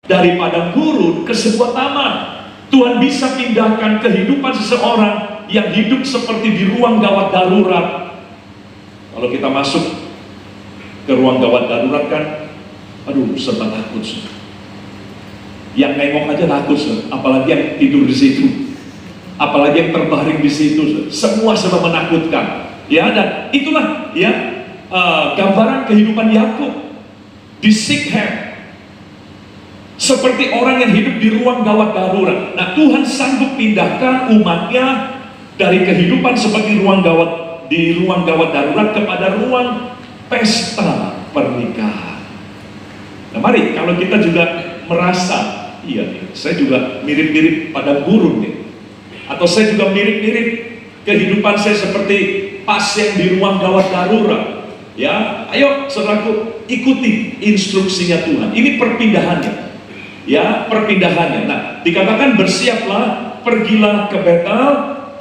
dari padang gurun ke sebuah taman. Tuhan bisa pindahkan kehidupan seseorang yang hidup seperti di ruang gawat darurat. Kalau kita masuk ke ruang gawat darurat kan, aduh, serba takut. Yang nengok aja takut, apalagi yang tidur di situ, apalagi yang terbaring di situ, semua serba menakutkan. Ya, dan itulah ya gambaran kehidupan Yakub di Sikhem. Seperti orang yang hidup di ruang gawat darurat. Nah, Tuhan sanggup pindahkan umatnya dari kehidupan seperti ruang gawat darurat kepada ruang pesta pernikahan. Nah, mari kalau kita juga merasa, iya nih, saya juga mirip-mirip padang gurun nih, atau saya juga mirip-mirip kehidupan saya seperti pasien di ruang gawat darurat. Ya, ayo saudaraku, ikuti instruksinya Tuhan. Ini perpindahannya. Ya, perpindahannya. Nah, dikatakan bersiaplah, pergilah ke Betel,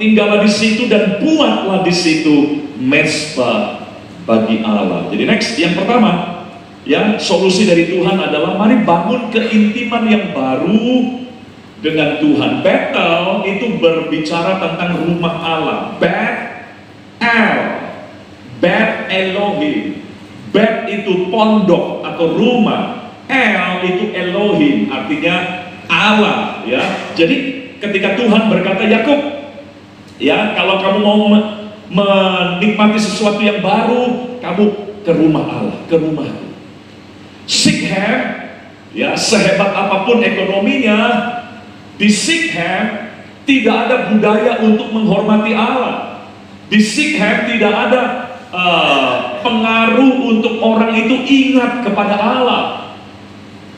tinggallah di situ dan buatlah di situ mezbah bagi Allah. Jadi next, yang pertama, ya, solusi dari Tuhan adalah mari bangun keintiman yang baru dengan Tuhan. Betel itu berbicara tentang rumah Allah. Bet-el, Bet Elohim. Bet itu pondok atau rumah. El itu Elohim, artinya Allah, ya. Jadi ketika Tuhan berkata, Yakub, ya, kalau kamu mau menikmati sesuatu yang baru, kamu ke rumah Allah, ke rumahku. Sikhem, ya, sehebat apapun ekonominya, di Sikhem tidak ada budaya untuk menghormati Allah. Di Sikhem tidak ada pengaruh untuk orang itu ingat kepada Allah.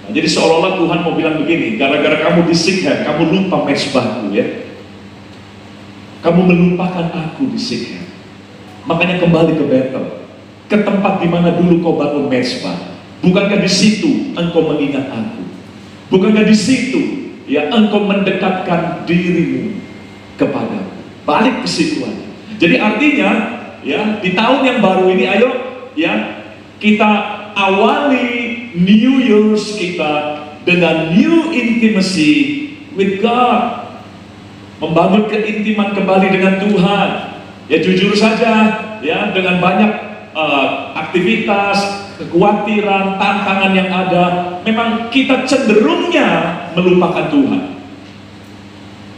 Nah, jadi seolah-olah Tuhan mau bilang begini, gara-gara kamu di Sikhem, kamu lupa mezbahku, ya. Kamu melupakan aku di Sikhem. Makanya kembali ke Betel, ke tempat di mana dulu kau bangun mezbah. Bukankah di situ engkau mengingat aku? Bukankah di situ ya engkau mendekatkan dirimu kepadaku? Balik ke situ aja. Jadi artinya ya di tahun yang baru ini, ayo ya kita awali New Year's kita dengan new intimacy with God. Membangun keintiman kembali dengan Tuhan. Ya jujur saja, ya dengan banyak aktivitas, kekhawatiran, tantangan yang ada, memang kita cenderungnya melupakan Tuhan.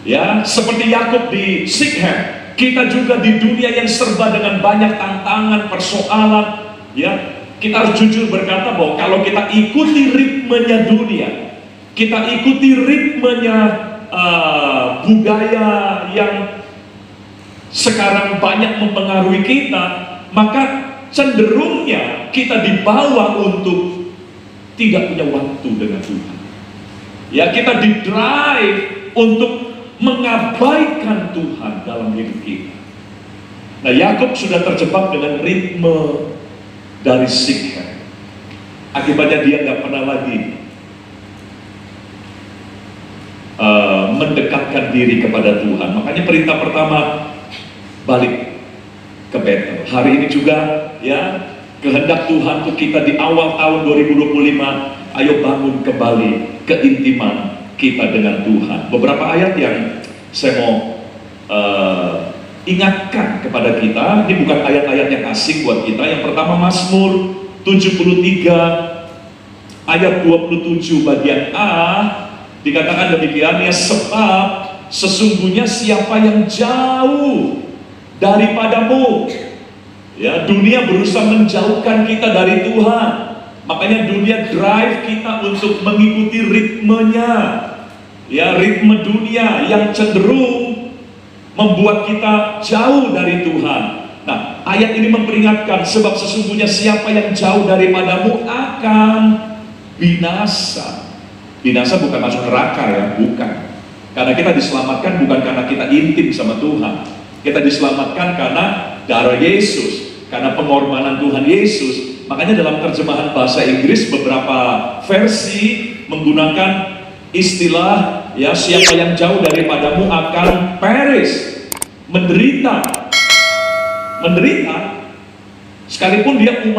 Ya, seperti Yakub di Sikhem, kita juga di dunia yang serba dengan banyak tantangan, persoalan, ya. Kita harus jujur berkata bahwa kalau kita ikuti ritmenya dunia, kita ikuti ritmenya budaya yang sekarang banyak mempengaruhi kita, maka cenderungnya kita dibawa untuk tidak punya waktu dengan Tuhan. Ya, kita di-drive untuk mengabaikan Tuhan dalam hidup kita. Nah, Yakub sudah terjebak dengan ritme dari Sikhem. Akibatnya dia nggak pernah lagi mendekatkan diri kepada Tuhan. Makanya perintah pertama, balik ke Betel. Hari ini juga ya kehendak Tuhan untuk kita di awal tahun 2025, ayo bangun kembali keintiman kita dengan Tuhan. Beberapa ayat yang saya mau ingatkan kepada kita, ini bukan ayat-ayat yang asing buat kita. Yang pertama Mazmur 73 ayat 27 bagian A, dikatakan demikian, ya, sebab sesungguhnya siapa yang jauh daripadamu, ya, dunia berusaha menjauhkan kita dari Tuhan. Makanya dunia drive kita untuk mengikuti ritmenya, ya, ritme dunia yang cenderung membuat kita jauh dari Tuhan. Nah, ayat ini memperingatkan, sebab sesungguhnya siapa yang jauh daripadamu akan binasa. Binasa bukan masuk neraka, ya, bukan. Karena kita diselamatkan bukan karena kita intim sama Tuhan. Kita diselamatkan karena darah Yesus, karena pengorbanan Tuhan Yesus. Makanya dalam terjemahan bahasa Inggris beberapa versi menggunakan istilah, ya, siapa yang jauh daripadamu akan perish, menderita, sekalipun dia